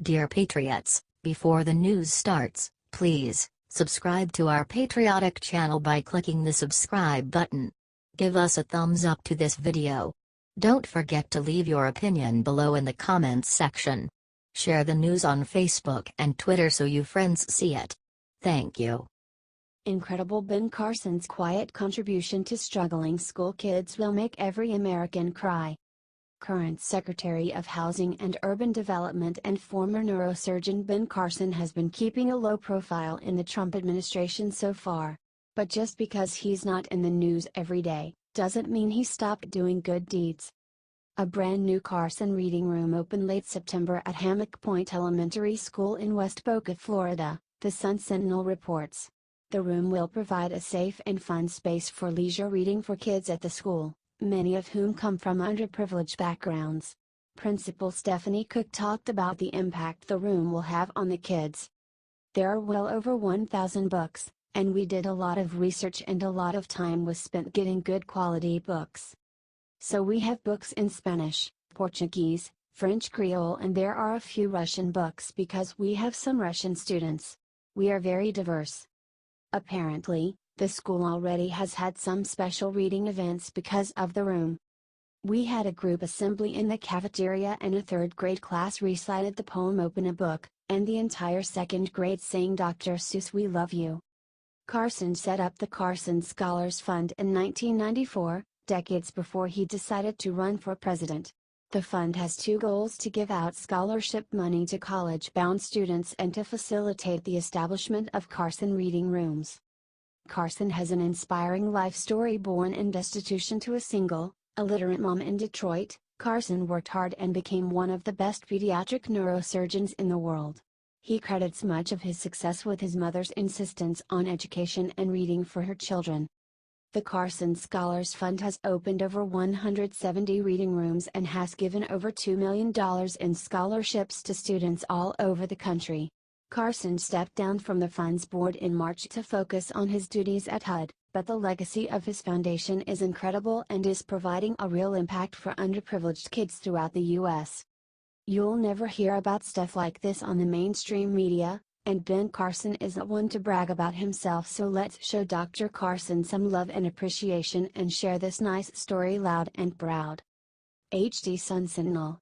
Dear Patriots, before the news starts, please subscribe to our patriotic channel by clicking the subscribe button. Give us a thumbs up to this video. Don't forget to leave your opinion below in the comments section. Share the news on Facebook and Twitter so your friends see it. Thank you. Incredible Ben Carson's quiet contribution to struggling school kids will make every American cry. Current Secretary of Housing and Urban Development and former neurosurgeon Ben Carson has been keeping a low profile in the Trump administration so far. But just because he's not in the news every day, doesn't mean he stopped doing good deeds. A brand new Carson Reading Room opened late September at Hammock Pointe Elementary School in West Boca, Florida, the Sun-Sentinel reports. The room will provide a safe and fun space for leisure reading for kids at the school, many of whom come from underprivileged backgrounds. Principal Stephanie Cook talked about the impact the room will have on the kids. There are well over 1,000 books, and we did a lot of research and a lot of time was spent getting good quality books. So we have books in Spanish, Portuguese, French Creole, and there are a few Russian books because we have some Russian students. We are very diverse. Apparently, the school already has had some special reading events because of the room. We had a group assembly in the cafeteria and a third grade class recited the poem Open a Book, and the entire second grade sang Dr. Seuss We Love You. Carson set up the Carson Scholars Fund in 1994, decades before he decided to run for president. The fund has two goals: to give out scholarship money to college-bound students and to facilitate the establishment of Carson Reading Rooms. Carson has an inspiring life story. Born in destitution to a single, illiterate mom in Detroit, Carson worked hard and became one of the best pediatric neurosurgeons in the world. He credits much of his success with his mother's insistence on education and reading for her children. The Carson Scholars Fund has opened over 170 reading rooms and has given over $2 million in scholarships to students all over the country. Carson stepped down from the fund's board in March to focus on his duties at HUD, but the legacy of his foundation is incredible and is providing a real impact for underprivileged kids throughout the U.S. You'll never hear about stuff like this on the mainstream media, and Ben Carson isn't one to brag about himself, so let's show Dr. Carson some love and appreciation and share this nice story loud and proud. HD Sun-Sentinel.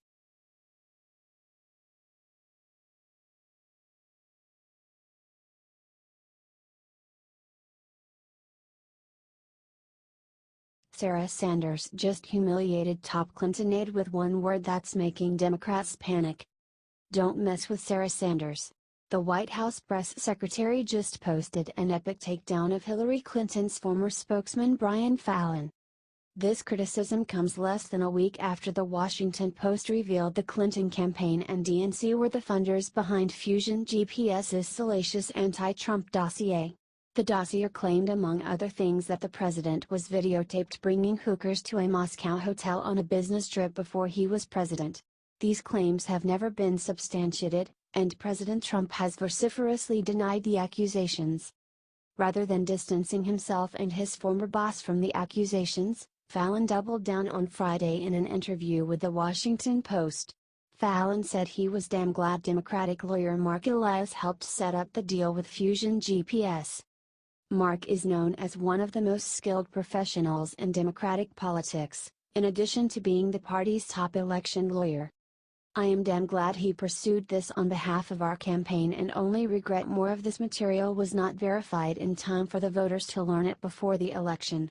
Sarah Sanders just humiliated top Clinton aide with one word that's making Democrats panic. Don't mess with Sarah Sanders. The White House press secretary just posted an epic takedown of Hillary Clinton's former spokesman Brian Fallon. This criticism comes less than a week after the Washington Post revealed the Clinton campaign and DNC were the funders behind Fusion GPS's salacious anti-Trump dossier. The dossier claimed, among other things, that the president was videotaped bringing hookers to a Moscow hotel on a business trip before he was president. These claims have never been substantiated, and President Trump has vociferously denied the accusations. Rather than distancing himself and his former boss from the accusations, Fallon doubled down on Friday in an interview with the Washington Post. Fallon said he was damn glad Democratic lawyer Mark Elias helped set up the deal with Fusion GPS. Mark is known as one of the most skilled professionals in Democratic politics, in addition to being the party's top election lawyer. I am damn glad he pursued this on behalf of our campaign and only regret more of this material was not verified in time for the voters to learn it before the election.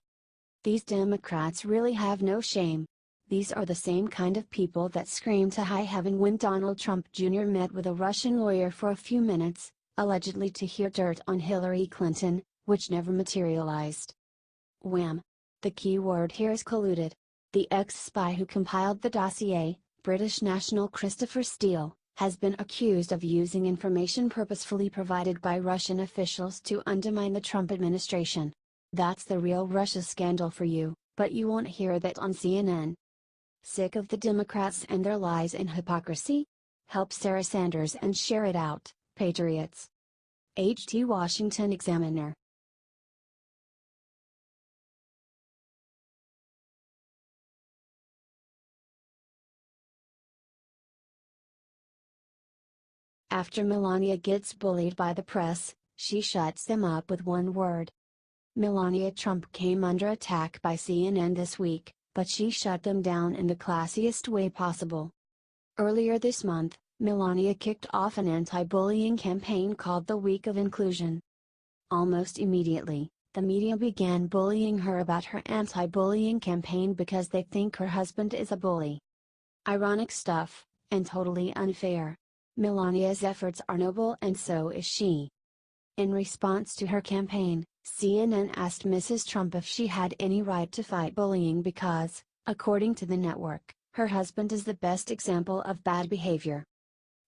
These Democrats really have no shame. These are the same kind of people that screamed to high heaven when Donald Trump Jr. met with a Russian lawyer for a few minutes, allegedly to hear dirt on Hillary Clinton, which never materialized. Wham! The key word here is colluded. The ex-spy who compiled the dossier, British national Christopher Steele, has been accused of using information purposefully provided by Russian officials to undermine the Trump administration. That's the real Russia scandal for you, but you won't hear that on CNN. Sick of the Democrats and their lies and hypocrisy? Help Sarah Sanders and share it out, patriots. HT Washington Examiner. After Melania gets bullied by the press, she shuts them up with one word. Melania Trump came under attack by CNN this week, but she shut them down in the classiest way possible. Earlier this month, Melania kicked off an anti-bullying campaign called the Week of Inclusion. Almost immediately, the media began bullying her about her anti-bullying campaign because they think her husband is a bully. Ironic stuff, and totally unfair. Melania's efforts are noble and so is she. In response to her campaign, CNN asked Mrs. Trump if she had any right to fight bullying because, according to the network, her husband is the best example of bad behavior.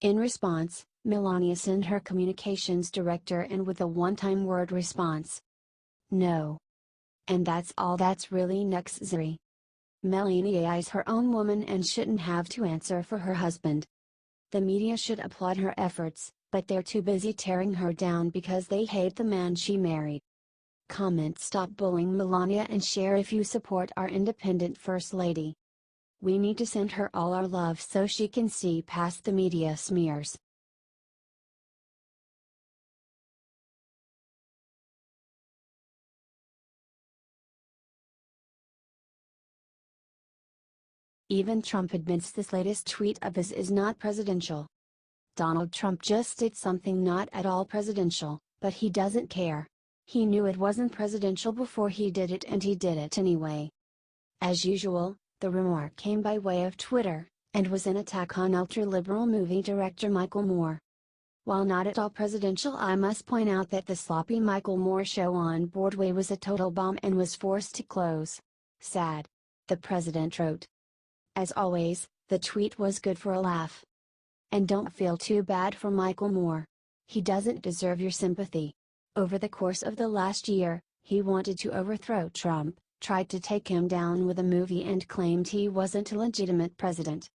In response, Melania sent her communications director in with a one-time word response. No. And that's all. That's really necessary. Melania is her own woman and shouldn't have to answer for her husband. The media should applaud her efforts, but they're too busy tearing her down because they hate the man she married. Comment stop bullying Melania and share if you support our independent First Lady. We need to send her all our love so she can see past the media smears. Even Trump admits this latest tweet of his is not presidential. Donald Trump just did something not at all presidential, but he doesn't care. He knew it wasn't presidential before he did it and he did it anyway. As usual, the remark came by way of Twitter, and was an attack on ultra-liberal movie director Michael Moore. While not at all presidential, I must point out that the sloppy Michael Moore show on Broadway was a total bomb and was forced to close. Sad. The president wrote. As always, the tweet was good for a laugh. And don't feel too bad for Michael Moore. He doesn't deserve your sympathy. Over the course of the last year, he wanted to overthrow Trump, tried to take him down with a movie and claimed he wasn't a legitimate president.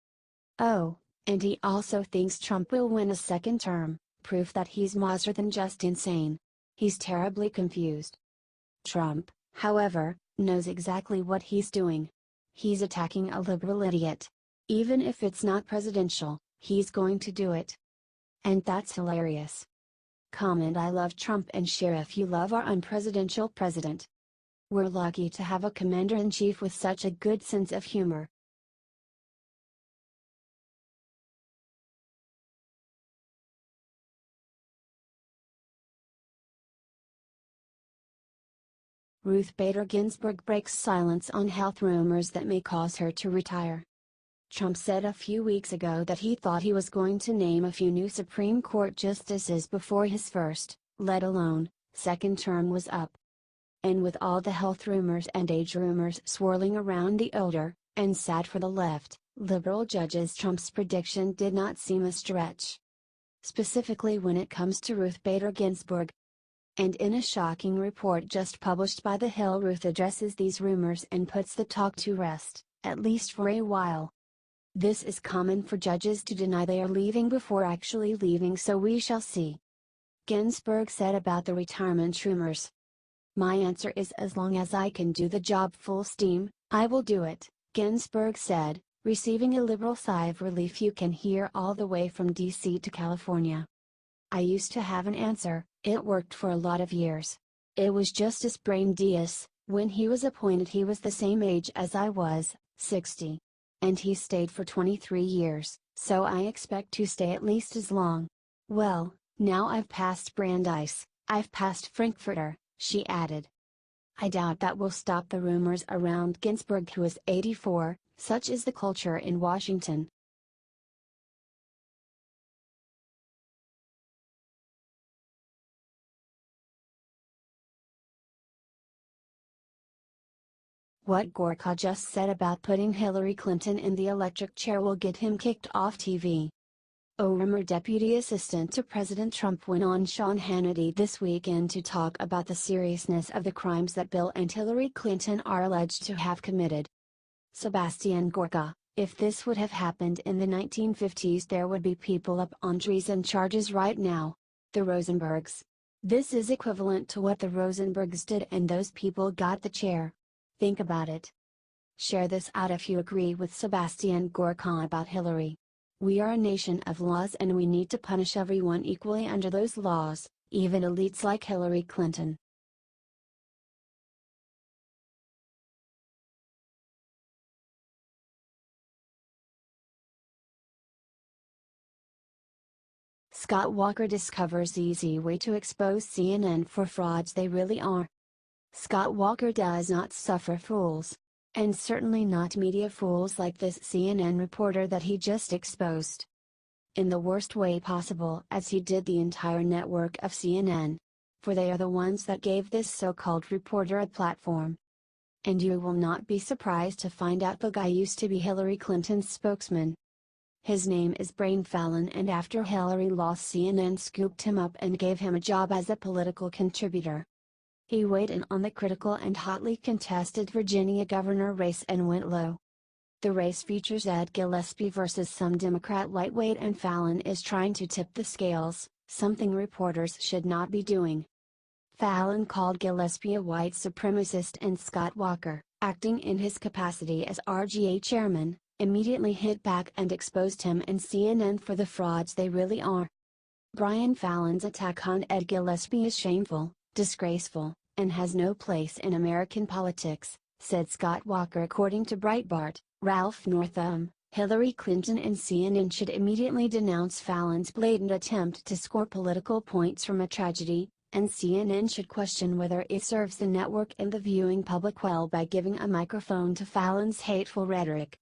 Oh, and he also thinks Trump will win a second term, proof that he's more than just insane. He's terribly confused. Trump, however, knows exactly what he's doing. He's attacking a liberal idiot. Even if it's not presidential, he's going to do it. And that's hilarious. Comment I love Trump and share if you love our unpresidential president. We're lucky to have a commander-in-chief with such a good sense of humor. Ruth Bader Ginsburg breaks silence on health rumors that may cause her to retire. Trump said a few weeks ago that he thought he was going to name a few new Supreme Court justices before his first, let alone, second term was up. And with all the health rumors and age rumors swirling around the older, and sad for the left, liberal judges, Trump's prediction did not seem a stretch. Specifically when it comes to Ruth Bader Ginsburg. And in a shocking report just published by The Hill, Ruth addresses these rumors and puts the talk to rest, at least for a while. This is common for judges to deny they are leaving before actually leaving, so we shall see. Ginsburg said about the retirement rumors. My answer is as long as I can do the job full steam, I will do it, Ginsburg said, receiving a liberal sigh of relief you can hear all the way from D.C. to California. I used to have an answer, it worked for a lot of years. It was Justice Brain Diaz. When he was appointed he was the same age as I was, 60. And he stayed for 23 years, so I expect to stay at least as long. Well, now I've passed Brandeis, I've passed Frankfurter, she added. I doubt that will stop the rumors around Ginsburg, who is 84, such is the culture in Washington. What Gorka just said about putting Hillary Clinton in the electric chair will get him kicked off TV. Former Deputy Assistant to President Trump went on Sean Hannity this weekend to talk about the seriousness of the crimes that Bill and Hillary Clinton are alleged to have committed. Sebastian Gorka, if this would have happened in the 1950s, there would be people up on treason charges right now. The Rosenbergs. This is equivalent to what the Rosenbergs did, and those people got the chair. Think about it. Share this out if you agree with Sebastian Gorka about Hillary. We are a nation of laws and we need to punish everyone equally under those laws, even elites like Hillary Clinton. Scott Walker discovers easy way to expose CNN for frauds they really are. Scott Walker does not suffer fools. And certainly not media fools like this CNN reporter that he just exposed. In the worst way possible, as he did the entire network of CNN. For they are the ones that gave this so-called reporter a platform. And you will not be surprised to find out the guy used to be Hillary Clinton's spokesman. His name is Brian Fallon, and after Hillary lost, CNN scooped him up and gave him a job as a political contributor. He weighed in on the critical and hotly contested Virginia governor race and went low. The race features Ed Gillespie versus some Democrat lightweight, and Fallon is trying to tip the scales, something reporters should not be doing. Fallon called Gillespie a white supremacist, and Scott Walker, acting in his capacity as RGA chairman, immediately hit back and exposed him and CNN for the frauds they really are. Brian Fallon's attack on Ed Gillespie is shameful, disgraceful, and has no place in American politics, said Scott Walker. According to Breitbart, Ralph Northam, Hillary Clinton and CNN should immediately denounce Fallon's blatant attempt to score political points from a tragedy, and CNN should question whether it serves the network and the viewing public well by giving a microphone to Fallon's hateful rhetoric.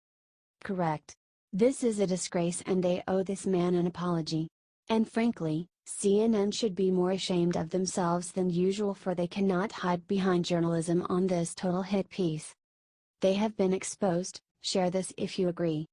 Correct. This is a disgrace and they owe this man an apology. And frankly, CNN should be more ashamed of themselves than usual, for they cannot hide behind journalism on this total hit piece. They have been exposed. Share this if you agree.